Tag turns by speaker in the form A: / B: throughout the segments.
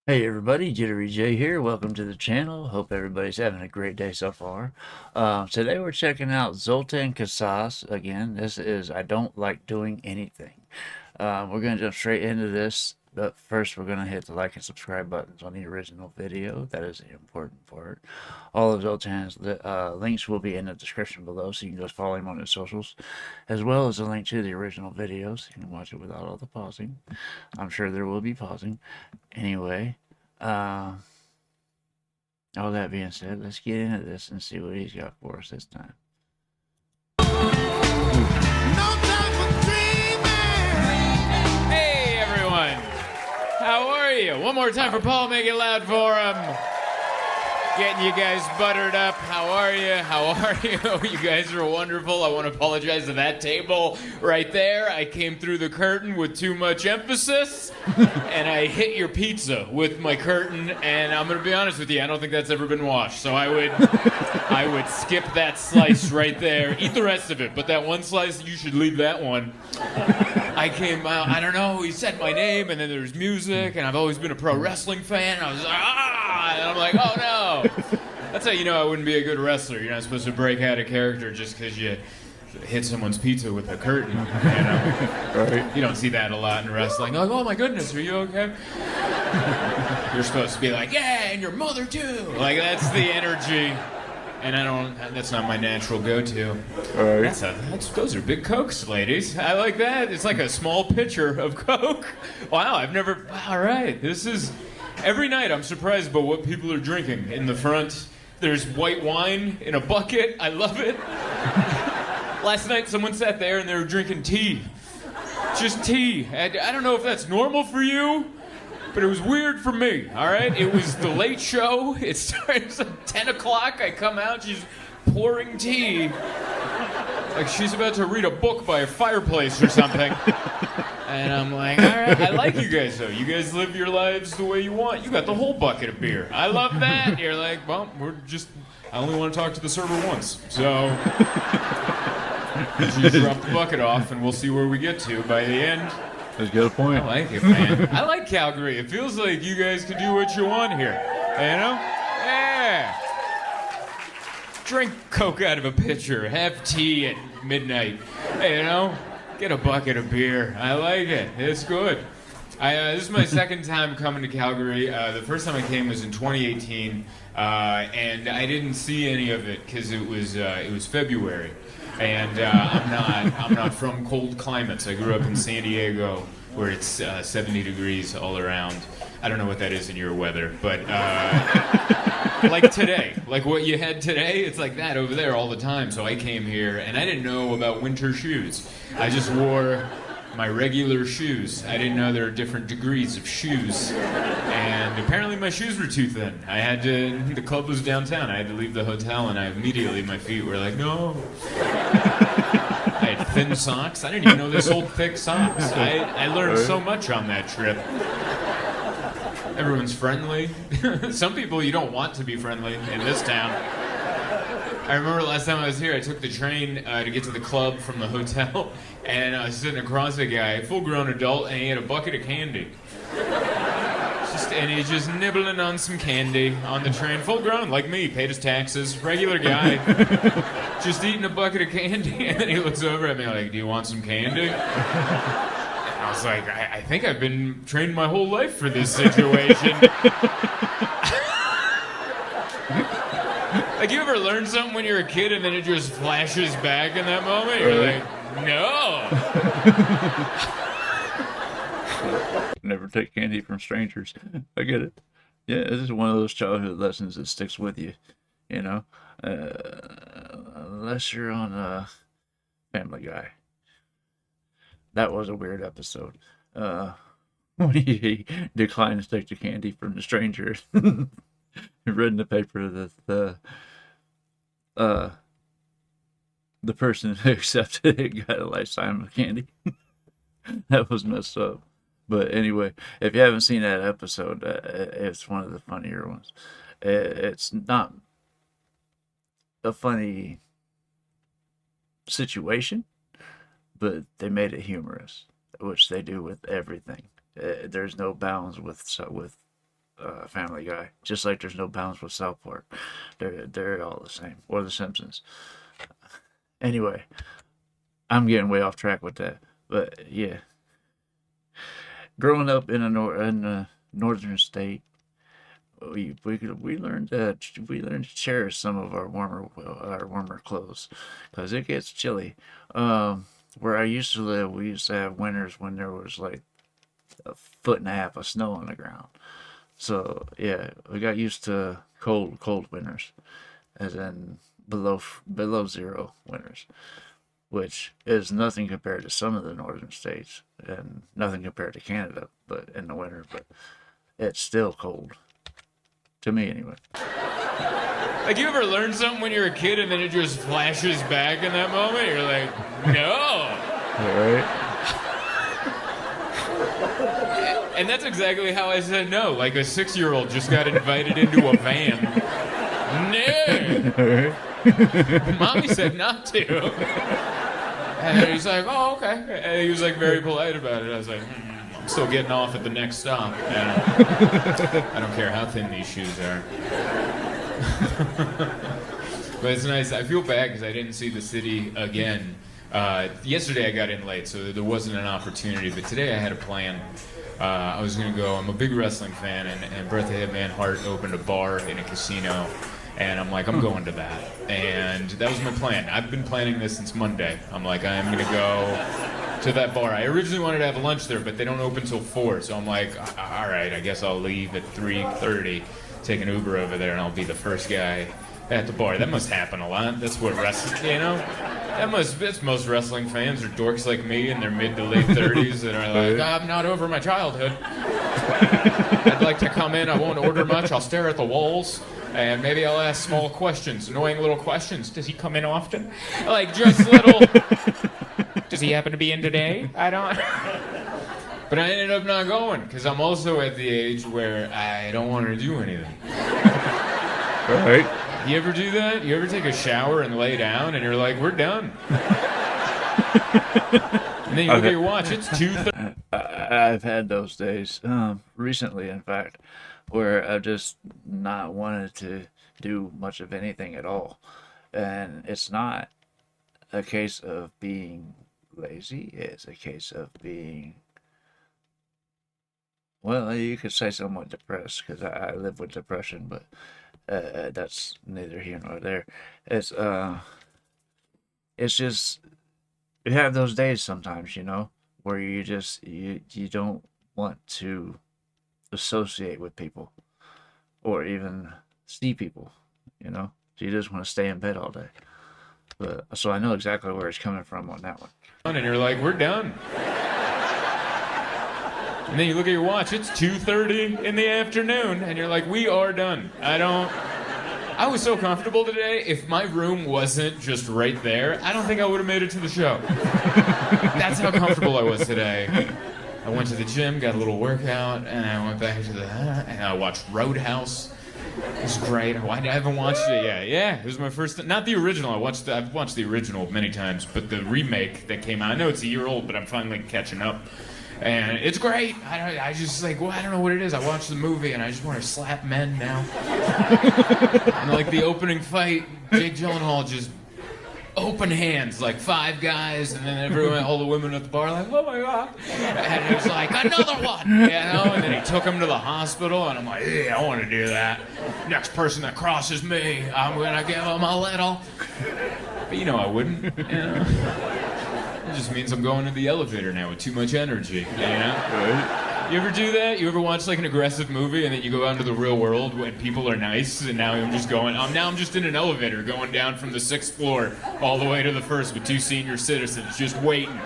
A: Hey everybody, JitteryJay here. Welcome to the channel. Hope everybody's having a great day so far. Today we're checking out Zoltan Kaszas again. This is I Don't Like Doing Anything. We're going to jump straight into this, but first we're going to hit the like and subscribe buttons on the original video. That is the important part. All of Zoltan's links will be in the description below, so you can just follow him on his socials, as well as a link to the original videos. You can watch it without all the pausing. I'm sure there will be pausing. Anyway, uh, all that being said, let's get into this and see what he's got for us this time.
B: No time for dreaming.
C: Hey everyone, how are you? One more time for Paul, make it loud for him. Getting you guys buttered up. How are you? How are you? You guys are wonderful. I want to apologize to that table right there. I came through the curtain with too much emphasis, and I hit your pizza with my curtain. And I'm gonna be honest with you, I don't think that's ever been washed. So I would skip that slice right there. Eat the rest of it, but that one slice, you should leave that one. I came out, I don't know, he said my name, and then there's music, and I've always been a pro wrestling fan, and I was like, and I'm like, oh no. That's how you know I wouldn't be a good wrestler. You're not supposed to break out of character just because you hit someone's pizza with a curtain. You know?
A: Right.
C: You don't see that a lot in wrestling. Like, oh my goodness, are you okay? You're supposed to be like, yeah, and your mother too. Like, that's the energy. And that's not my natural go-to.
A: All right.
C: Those are big Cokes, ladies. I like that. It's like a small pitcher of Coke. Wow, all right. This is, every night I'm surprised by what people are drinking. In the front, there's white wine in a bucket. I love it. Last night someone sat there and they were drinking tea. Just tea. I don't know if that's normal for you, but it was weird for me, all right? It was the late show. It starts at 10 o'clock. I come out, she's pouring tea. Like she's about to read a book by a fireplace or something. And I'm like, all right, I like you guys, though. You guys live your lives the way you want. You got the whole bucket of beer. I love that. You're like, well, I only want to talk to the server once. So you drop the bucket off, and we'll see where we get to by the end.
A: That's a good point.
C: I like it, man. I like Calgary. It feels like you guys can do what you want here. You know? Yeah. Drink Coke out of a pitcher. Have tea at midnight. You know? Get a bucket of beer. I like it. It's good. This is my second time coming to Calgary. The first time I came was in 2018, and I didn't see any of it because it was February. And I'm not from cold climates. I grew up in San Diego, where it's 70 degrees all around. I don't know what that is in your weather, but like today, like what you had today, it's like that over there all the time. So I came here, and I didn't know about winter shoes. I just wore my regular shoes. I didn't know there are different degrees of shoes. And apparently my shoes were too thin. The club was downtown. I had to leave the hotel, and my feet were like, no. I had thin socks. I didn't even know this old thick socks. I learned so much on that trip. Everyone's friendly. Some people you don't want to be friendly in this town. I remember last time I was here, I took the train to get to the club from the hotel, and I was sitting across a guy, full-grown adult, and he had a bucket of candy. And he's just nibbling on some candy on the train, full-grown, like me, paid his taxes, regular guy, just eating a bucket of candy, and then he looks over at me like, do you want some candy? And I was like, I think I've been trained my whole life for this situation. Like, you ever learn something when you're a kid and then it just flashes back in that moment? You're like, no.
A: Never take candy from strangers. I get it. Yeah, this is one of those childhood lessons that sticks with you, you know? Unless you're on Family Guy. That was a weird episode. When he declined to take the candy from the stranger. He read in the paper that the person who accepted it got a lifetime of candy. That was messed up. But anyway, if you haven't seen that episode, it's one of the funnier ones. It's not a funny situation, but they made it humorous, which they do with everything. There's no bounds with Family Guy. Just like there's no balance with South Park. They're all the same. Or The Simpsons. Anyway, I'm getting way off track with that. But yeah, growing up in a northern state, we learned to cherish some of our warmer clothes because it gets chilly. Where I used to live, we used to have winters when there was like a foot and a half of snow on the ground. So yeah, we got used to cold winters, as in below zero winters, which is nothing compared to some of the northern states and nothing compared to Canada, but in the winter, but it's still cold to me anyway.
C: Like, you ever learn something when you're a kid and then it just flashes back in that moment? You're like, no.
A: All right.
C: And that's exactly how I said no. Like a 6-year-old just got invited into a van. No. Mommy said not to. And he's like, oh, okay. And he was like very polite about it. I was like, I'm still getting off at the next stop. I don't care how thin these shoes are. But it's nice. I feel bad because I didn't see the city again. Yesterday I got in late, so there wasn't an opportunity. But today I had a plan. I was going to go. I'm a big wrestling fan, and Bret the Hitman Hart opened a bar in a casino. And I'm like, I'm going to that. And that was my plan. I've been planning this since Monday. I'm like, I am going to go to that bar. I originally wanted to have lunch there, but they don't open till 4. So I'm like, all right, I guess I'll leave at 3:30, take an Uber over there, and I'll be the first guy at the bar. That must happen a lot. That's what wrestling, you know? That's most wrestling fans are dorks like me in their mid to late 30s that are like, I'm not over my childhood. I'd like to come in. I won't order much. I'll stare at the walls. And maybe I'll ask small questions, annoying little questions. Does he come in often? Like, just little... Does he happen to be in today? I don't... But I ended up not going, because I'm also at the age where I don't want to do anything.
A: Right.
C: You ever do that? You ever take a shower and lay down, and you're like, we're done. And then you look at your watch, it's 2:30.
A: I've had those days, recently, in fact, where I've just not wanted to do much of anything at all. And it's not a case of being lazy, it's a case of being, well, you could say somewhat depressed, because I live with depression, but that's neither here nor there. It's just, you have those days sometimes, you know, where you just, you don't want to associate with people or even see people, you know, so you just want to stay in bed all day. But so I know exactly where it's coming from on that one.
C: And you're like, we're done. And then you look at your watch, it's 2:30 in the afternoon, and you're like, we are done. I was so comfortable today. If my room wasn't just right there, I don't think I would have made it to the show. That's how comfortable I was today. I went to the gym, got a little workout, and I went back to and I watched Roadhouse. It was great. I haven't watched it yet. Yeah, it was my first. Not the original. I've watched the original many times, but the remake that came out. I know it's a year old, but I'm finally catching up, and it's great. I just like, well, I don't know what it is. I watched the movie and I just want to slap men now. And like the opening fight, Jake Gyllenhaal just open hands, like 5 guys, and then all the women at the bar like, oh my god, and it was like, another one, you know, and then he took him to the hospital, and I'm like, yeah, I want to do that. Next person that crosses me, I'm gonna give him a little. But you know I wouldn't, you know. It just means I'm going to the elevator now with too much energy, you know? Right. You ever do that? You ever watch like an aggressive movie and then you go out into the real world when people are nice, and now I'm just in an elevator going down from the 6th floor all the way to the 1st with 2 senior citizens just waiting.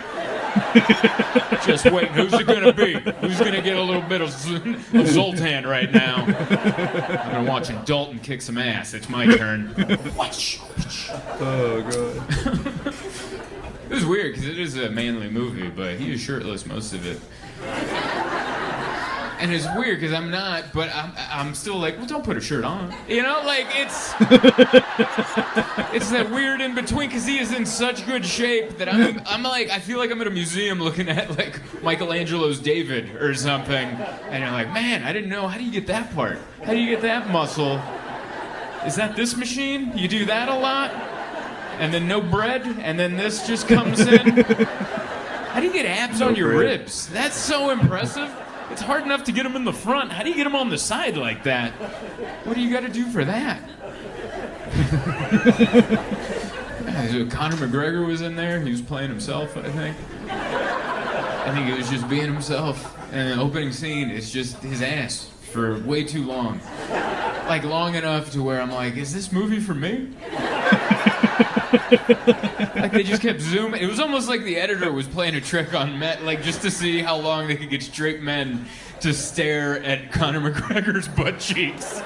C: Just waiting. Who's it gonna be? Who's gonna get a little bit of Zoltan right now? I'm watching Dalton kick some ass. It's my turn.
A: Oh god.
C: It was weird because it is a manly movie, but he is shirtless most of it. And it's weird because I'm not, but I'm still like, well, don't put a shirt on. You know, like it's that weird in between because he is in such good shape that I'm like, I feel like I'm at a museum looking at like Michelangelo's David or something, and you're like, man, I didn't know. How do you get that part? How do you get that muscle? Is that this machine? You do that a lot, and then no bread, and then this just comes in. How do you get abs on your ribs? That's so impressive. It's hard enough to get them in the front. How do you get them on the side like that? What do you got to do for that? Conor McGregor was in there. He was playing himself, I think. I think he was just being himself. And the opening scene is just his ass for way too long. Like long enough to where I'm like, is this movie for me? Like they just kept zooming. It was almost like the editor was playing a trick on men, like just to see how long they could get straight men to stare at Conor McGregor's butt cheeks.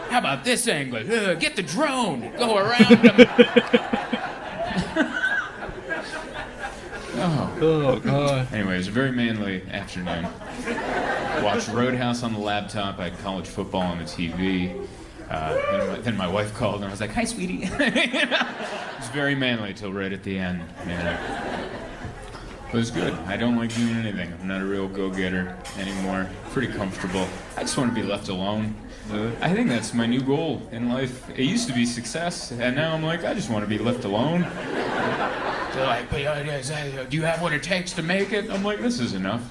C: How about this angle? Get the drone. Go around him.
A: Oh, God.
C: Anyway, it was a very manly afternoon. Watched Roadhouse on the laptop. I had college football on the TV. Then my wife called and I was like, "Hi, sweetie." You know? It was very manly till right at the end. You know? It was good. I don't like doing anything. I'm not a real go-getter anymore. Pretty comfortable. I just want to be left alone. I think that's my new goal in life. It used to be success, and now I'm like, I just want to be left alone. They're like, "Do you have what it takes to make it?" I'm like, this is enough.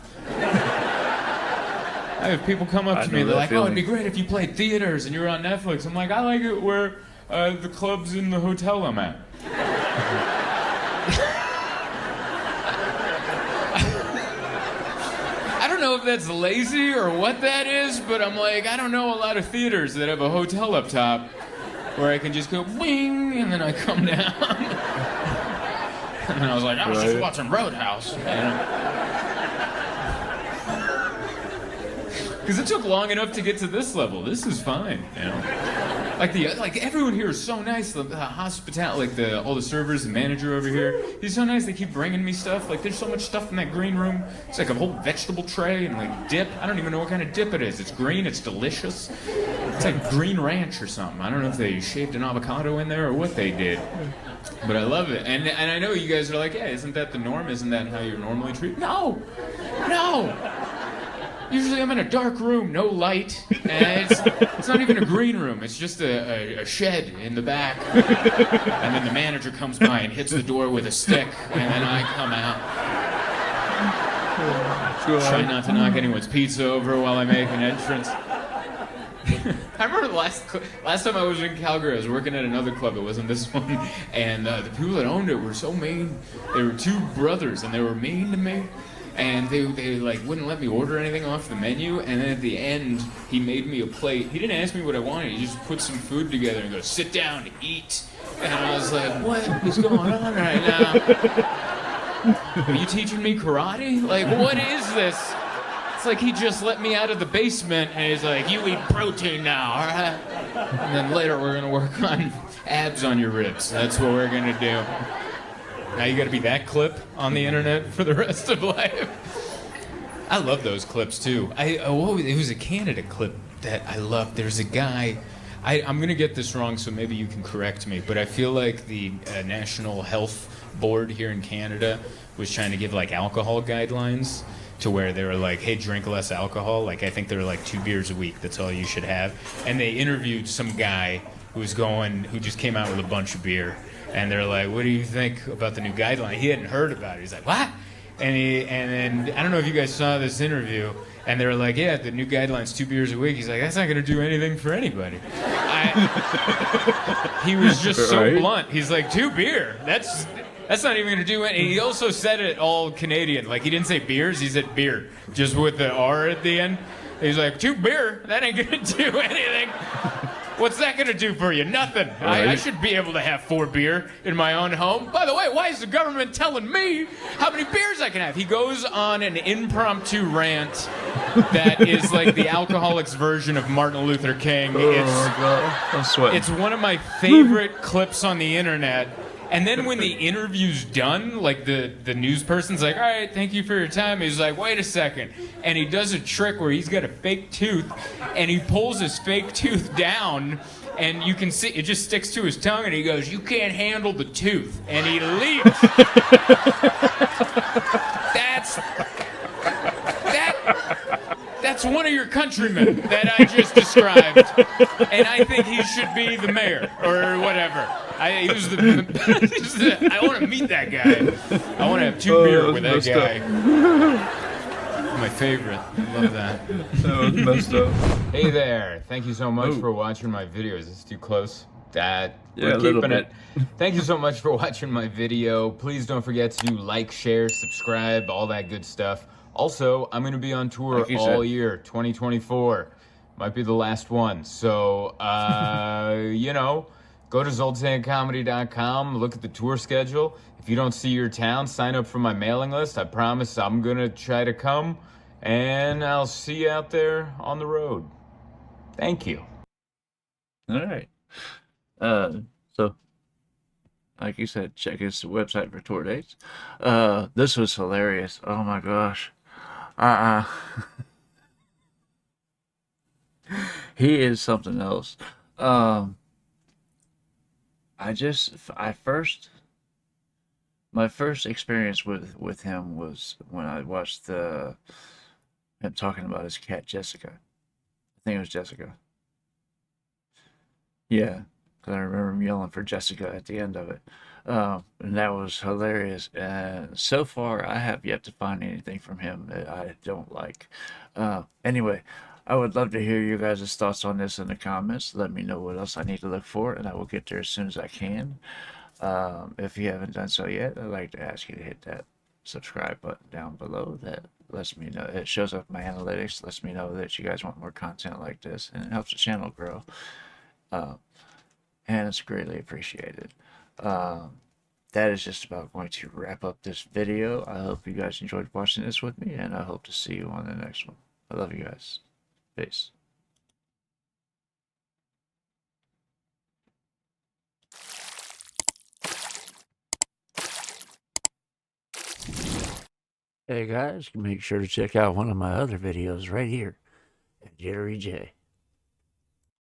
C: I have people come up to me, they're like, "Oh, it'd be great if you played theaters and you were on Netflix." I'm like, I like it where the club's in the hotel I'm at. I don't know if that's lazy or what that is, but I'm like, I don't know a lot of theaters that have a hotel up top where I can just go bing and then I come down. And I was like, I was just watching Roadhouse. You know? Because it took long enough to get to this level. This is fine, you know. Like everyone here is so nice. The hospitality, like all the servers, the manager over here, he's so nice. They keep bringing me stuff. Like there's so much stuff in that green room. It's like a whole vegetable tray and like dip. I don't even know what kind of dip it is. It's green. It's delicious. It's like green ranch or something. I don't know if they shaved an avocado in there or what they did. But I love it. And I know you guys are like, yeah, isn't that the norm? Isn't that how you're normally treated? No. Usually I'm in a dark room, no light, and it's not even a green room. It's just a shed in the back. And then the manager comes by and hits the door with a stick, and then I come out. Try not to knock anyone's pizza over while I make an entrance. I remember the last time I was in Calgary, I was working at another club. It wasn't this one. And the people that owned it were so mean. They were two brothers, and they were mean to me. And they like wouldn't let me order anything off the menu. And then at the end, he made me a plate. He didn't ask me what I wanted. He just put some food together and goes, "Sit down, eat." And I was like, what is going on right now? Are you teaching me karate? Like, what is this? It's like he just let me out of the basement and he's like, "You eat protein now, all right?" And then later we're gonna work on abs on your ribs. That's what we're gonna do. Now you gotta be that clip on the internet for the rest of life. I love those clips too. It was a Canada clip that I loved. There's a guy, I'm gonna get this wrong, so maybe you can correct me, but I feel like the National Health Board here in Canada was trying to give like alcohol guidelines to where they were like, hey, drink less alcohol. Like I think they were like 2 beers a week, that's all you should have. And they interviewed some guy who just came out with a bunch of beer. And they're like, what do you think about the new guideline? He hadn't heard about it. He's like, what? And then, I don't know if you guys saw this interview, and they were like, yeah, the new guideline's 2 beers a week. He's like, that's not going to do anything for anybody. He was just so blunt. He's like, 2 beer? That's not even going to do anything. He also said it all Canadian. Like, he didn't say beers, he said beer, just with the R at the end. He's like, 2 beer? That ain't going to do anything. What's that gonna do for you? Nothing. I should be able to have 4 beer in my own home. By the way, why is the government telling me how many beers I can have? He goes on an impromptu rant that is like the alcoholic's version of Martin Luther King.
A: Oh, God. I'm sweating.
C: It's one of my favorite clips on the internet. And then when the interview's done, like the news person's like, all right, thank you for your time. He's like, wait a second. And he does a trick where he's got a fake tooth and he pulls his fake tooth down and you can see it just sticks to his tongue and he goes, you can't handle the tooth. And he leaves. That's one of your countrymen that I just described, and I think he should be the mayor or whatever. I want to meet that guy. I want to have 2 beer with that guy. My favorite. I love that.
A: That was messed up.
C: Hey there. Thank you so much for watching my video. Is this too close?
A: Yeah,
C: we're
A: a little
C: keeping it.
A: bit.
C: Thank you so much for watching my video. Please don't forget to like, share, subscribe, all that good stuff. Also, I'm going to be on tour all year, 2024. Might be the last one. So, you know, go to zoltancomedy.com, look at the tour schedule. If you don't see your town, sign up for my mailing list. I promise I'm going to try to come, and I'll see you out there on the road. Thank you.
A: All right. So, like you said, check his website for tour dates. This was hilarious. Oh my gosh. He is something else. My first experience with him was when I watched him talking about his cat Jessica. I think it was Jessica. Yeah, because I remember him yelling for Jessica at the end of it. And that was hilarious. And so far, I have yet to find anything from him that I don't like. Anyway, I would love to hear you guys' thoughts on this in the comments. Let me know what else I need to look for, and I will get there as soon as I can. If you haven't done so yet, I'd like to ask you to hit that subscribe button down below. That lets me know, it shows up my analytics, lets me know that you guys want more content like this, and it helps the channel grow. And it's greatly appreciated. That is just about going to wrap up this video. I hope you guys enjoyed watching this with me, and I hope to see you on the next one. I love you guys. Peace. Hey guys, make sure to check out one of my other videos right here at JitteryJay.